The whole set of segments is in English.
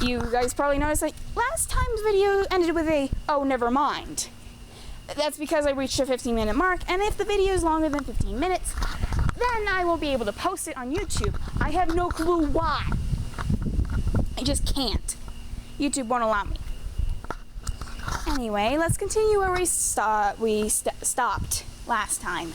You guys probably noticed that last time's video ended with a, oh, never mind. That's because I reached a 15-minute mark, and if the video is longer than 15 minutes, then I won't be able to post it on YouTube. I have no clue why. I just can't. YouTube won't allow me. Anyway, let's continue where we stopped last time.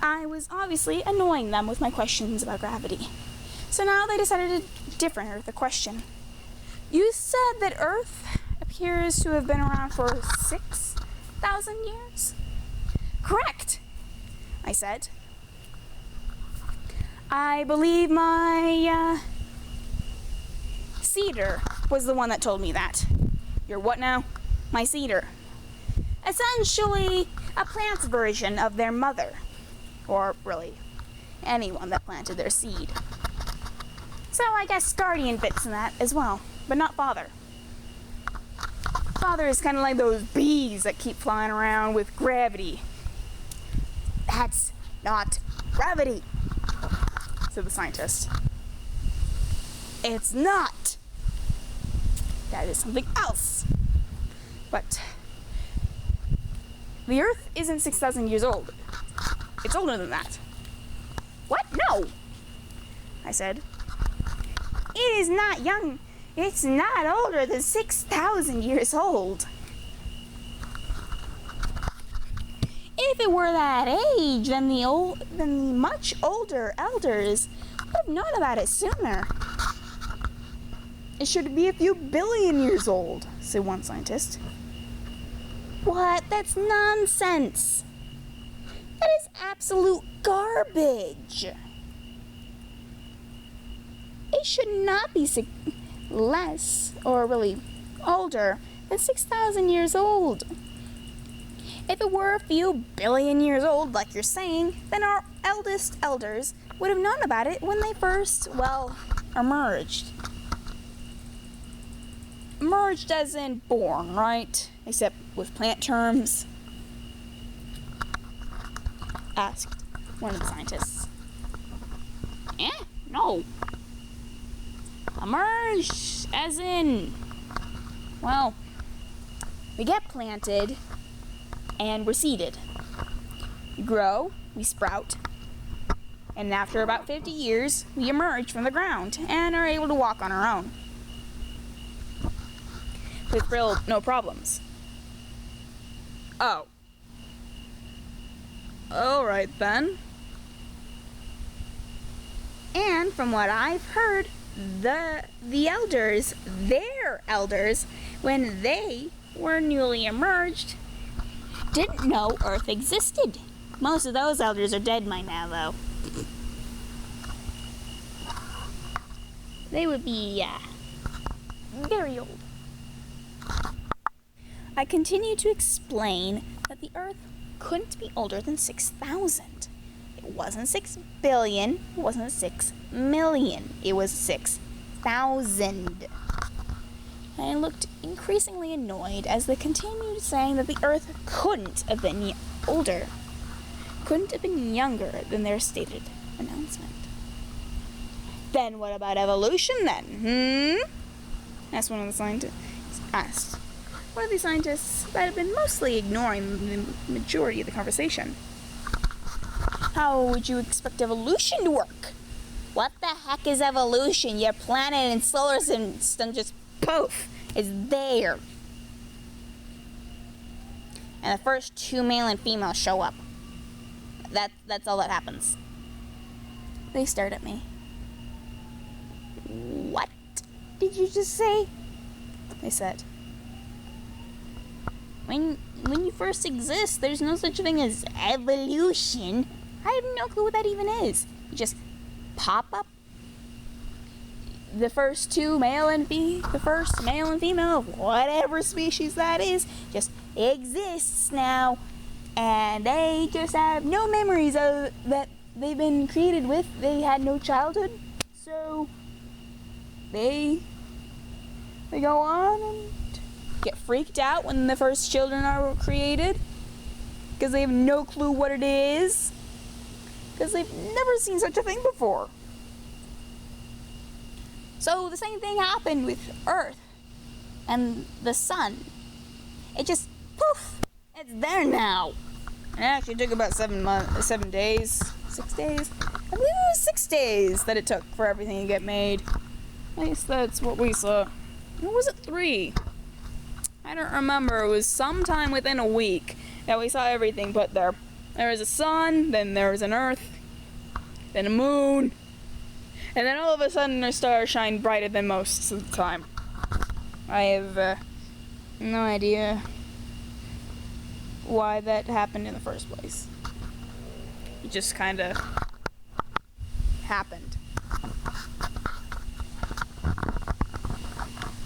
I was obviously annoying them with my questions about gravity. So now they decided to differ the question. You said that Earth appears to have been around for 6,000 years? Correct, I said. I believe my cedar was the one that told me that. Your what now? My cedar. Essentially, a plant's version of their mother. Or really, anyone that planted their seed. So I guess guardian fits in that as well, but not father. Father is kind of like those bees that keep flying around with gravity. That's not gravity, said the scientist. It's not. That is something else. But the Earth isn't 6,000 years old. It's older than that. What? No, I said. It is not young. It's not older than 6,000 years old. If it were that age, then the much older elders would have known about it sooner. It should be a few billion years old, said one scientist. What? That's nonsense. That is absolute garbage. It should not be less, or really older, than 6,000 years old. If it were a few billion years old, like you're saying, then our eldest elders would have known about it when they first, emerged. Emerged as in born, right? Except with plant terms. Asked one of the scientists. No. Emerge as in, we get planted and we're seeded. We grow, we sprout, and after about 50 years, we emerge from the ground and are able to walk on our own. With real no problems. Oh. Alright then. And from what I've heard, the elders, their elders, when they were newly emerged, didn't know Earth existed. Most of those elders are dead by now, though. They would be, very old. I continued to explain that the Earth couldn't be older than 6,000. It wasn't 6 billion, it wasn't 6 million, it was 6,000. And I looked increasingly annoyed as they continued saying that the Earth couldn't have been older, couldn't have been younger than their stated announcement. Then what about evolution then, asked one of the scientists. One of the scientists that had been mostly ignoring the majority of the conversation. How would you expect evolution to work? What the heck is evolution? Your planet and solar system just poof, is there. And the first 2 male and female show up. That's all that happens. They stared at me. What did you just say? They said. When you first exist, there's no such thing as evolution. I have no clue what that even is. You just pop up. The first male and female of whatever species that is just exists now, and they just have no memories of that they've been created with. They had no childhood, so they go on and get freaked out when the first children are created because they have no clue what it is, because they've never seen such a thing before. So the same thing happened with Earth and the sun. It just, poof, it's there now. It actually took about 6 days. I believe it was 6 days that it took for everything to get made. At least that's what we saw. Or was it 3? I don't remember. It was sometime within a week that we saw everything put there. There was a sun, then there was an Earth, then a moon, and then all of a sudden our stars shine brighter than most of the time. I have no idea why that happened in the first place. It just kind of happened.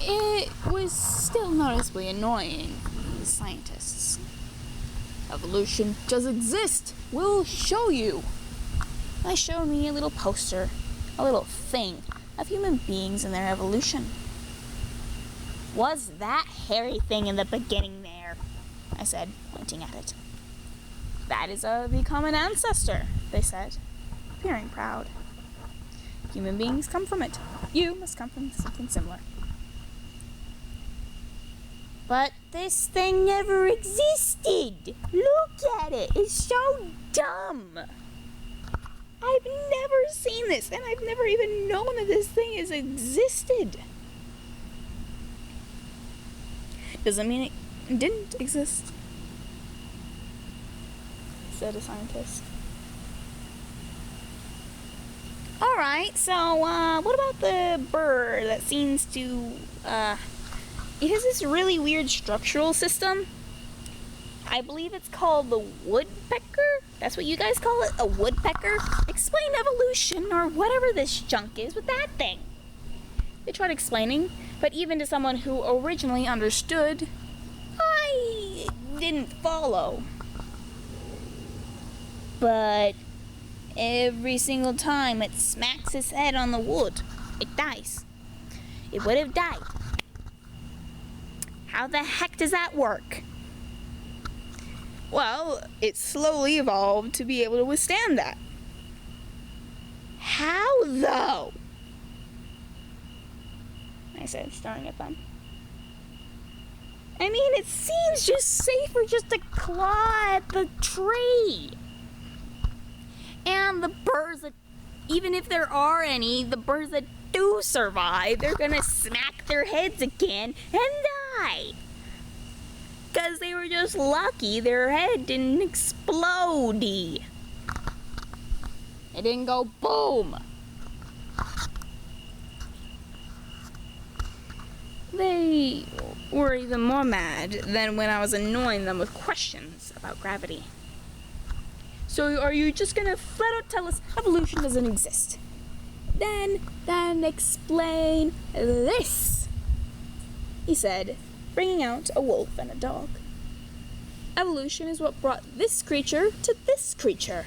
It was still noticeably annoying to the scientists. Evolution does exist. We'll show you. They showed me a little poster, a little thing of human beings and their evolution. Was that hairy thing in the beginning there? I said, pointing at it. That is the common ancestor, they said, appearing proud. Human beings come from it. You must come from something similar. But this thing never existed. Look at it. It's so dumb. I've never seen this, and I've never even known that this thing has existed. Doesn't mean it didn't exist, said a scientist. Alright, so what about the bird that seems to it has this really weird structural system. I believe it's called the woodpecker. That's what you guys call it, a woodpecker? Explain evolution or whatever this junk is with that thing. They tried explaining, but even to someone who originally understood, I didn't follow. But every single time it smacks its head on the wood, it dies. It would have died. How the heck does that work? Well, it slowly evolved to be able to withstand that. How though? I said, staring at them. I mean, it seems just safer just to claw at the tree. And the birds that, even if there are any, the birds that do survive, they're gonna smack their heads again and die. Because they were just lucky their head didn't explode. It didn't go boom. They were even more mad than when I was annoying them with questions about gravity. So are you just gonna flat out tell us evolution doesn't exist? Then explain this, he said, bringing out a wolf and a dog. Evolution is what brought this creature to this creature.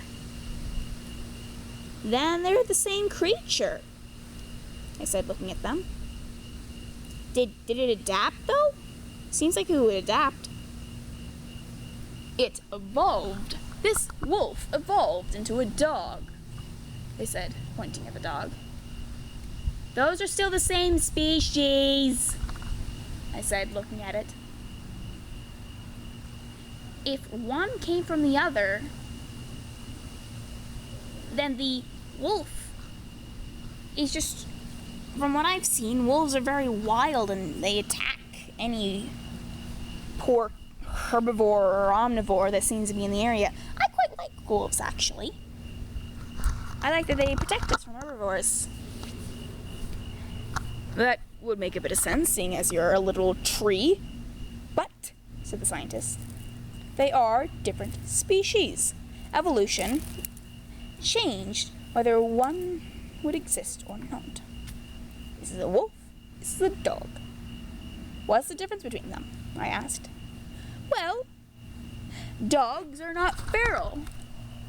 Then they're the same creature, I said, looking at them. Did it adapt, though? Seems like it would adapt. It evolved. This wolf evolved into a dog, they said, pointing at the dog. Those are still the same species, I said, looking at it. If one came from the other, then the wolf is just, from what I've seen, wolves are very wild and they attack any poor herbivore or omnivore that seems to be in the area. I quite like wolves, actually. I like that they protect us from herbivores. That would make a bit of sense, seeing as you're a little tree. But, said the scientist, they are different species. Evolution changed whether one would exist or not. This is a wolf, this is a dog. What's the difference between them? I asked. Well, dogs are not feral,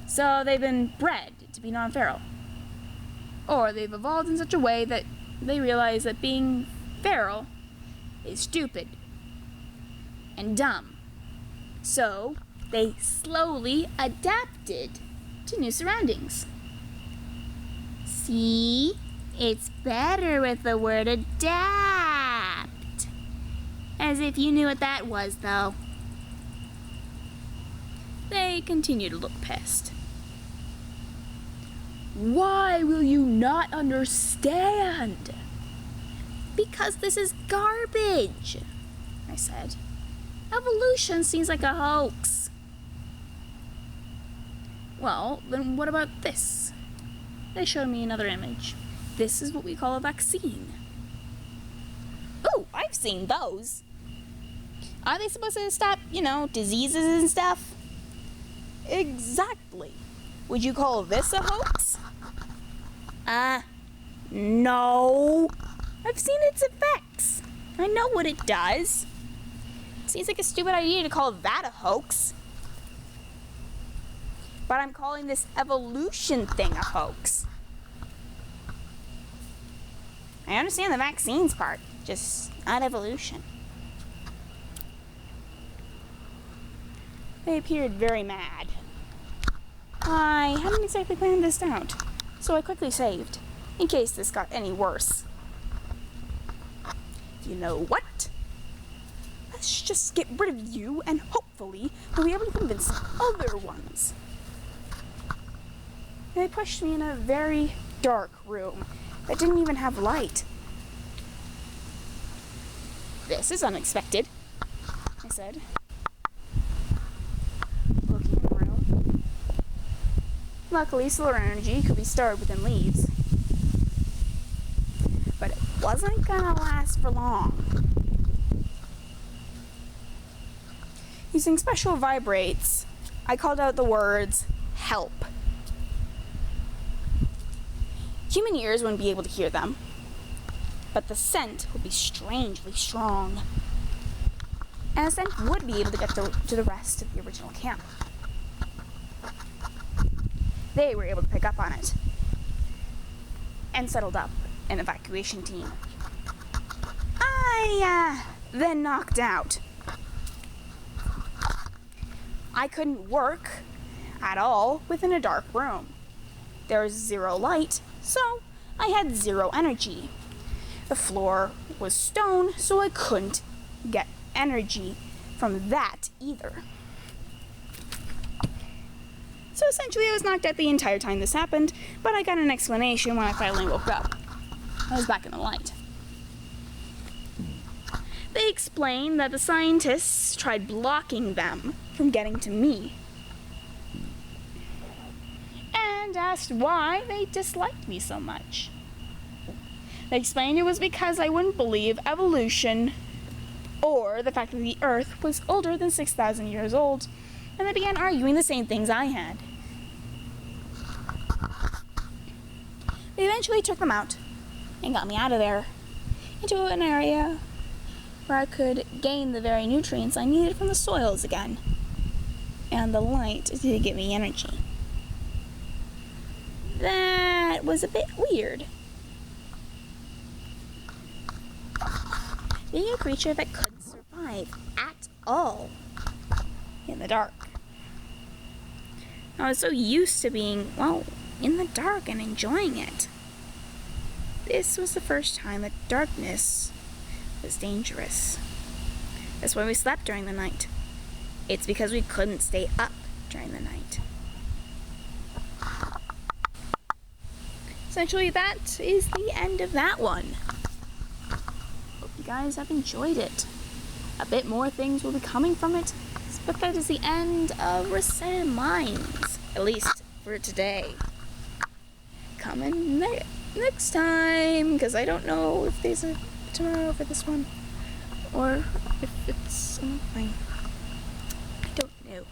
so they've been bred to be non-feral. Or they've evolved in such a way that they realize that being feral is stupid and dumb. So they slowly adapted to new surroundings. See? It's better with the word adapt. As if you knew what that was, though. They continue to look pissed. Why will you not understand? Because this is garbage, I said. Evolution seems like a hoax. Well, then what about this? They showed me another image. This is what we call a vaccine. Ooh, I've seen those. Are they supposed to stop, diseases and stuff? Exactly. Would you call this a hoax? No. I've seen its effects. I know what it does. Seems like a stupid idea to call that a hoax. But I'm calling this evolution thing a hoax. I understand the vaccines part, just not evolution. They appeared very mad. I hadn't exactly planned this out, so I quickly saved, in case this got any worse. You know what? Let's just get rid of you, and hopefully we'll be able to convince other ones. They pushed me in a very dark room that didn't even have light. This is unexpected, I said, looking in the room. Luckily, solar energy could be stored within leaves. But it wasn't gonna last for long. Using special vibrates, I called out the words, "help." Human ears wouldn't be able to hear them, but the scent would be strangely strong. And the scent would be able to get to the rest of the original camp. They were able to pick up on it and settled up an evacuation team. I then knocked out. I couldn't work at all within a dark room. There was zero light, so I had zero energy. The floor was stone, so I couldn't get energy from that either. So essentially I was knocked out the entire time this happened, but I got an explanation when I finally woke up. I was back in the light. They explained that the scientists tried blocking them from getting to me, and asked why they disliked me so much. They explained it was because I wouldn't believe evolution or the fact that the Earth was older than 6,000 years old, and they began arguing the same things I had. They eventually took them out and got me out of there into an area where I could gain the very nutrients I needed from the soils again, and the light to give me energy. That was a bit weird. Being a creature that couldn't survive at all in the dark. I was so used to being, in the dark and enjoying it. This was the first time that darkness was dangerous. That's why we slept during the night. It's because we couldn't stay up during the night. Essentially, that is the end of that one. Hope you guys have enjoyed it. A bit more things will be coming from it, but that is the end of Reset Minds, at least for today. Coming next time, because I don't know if there's a tomorrow for this one, or if it's something. I don't know.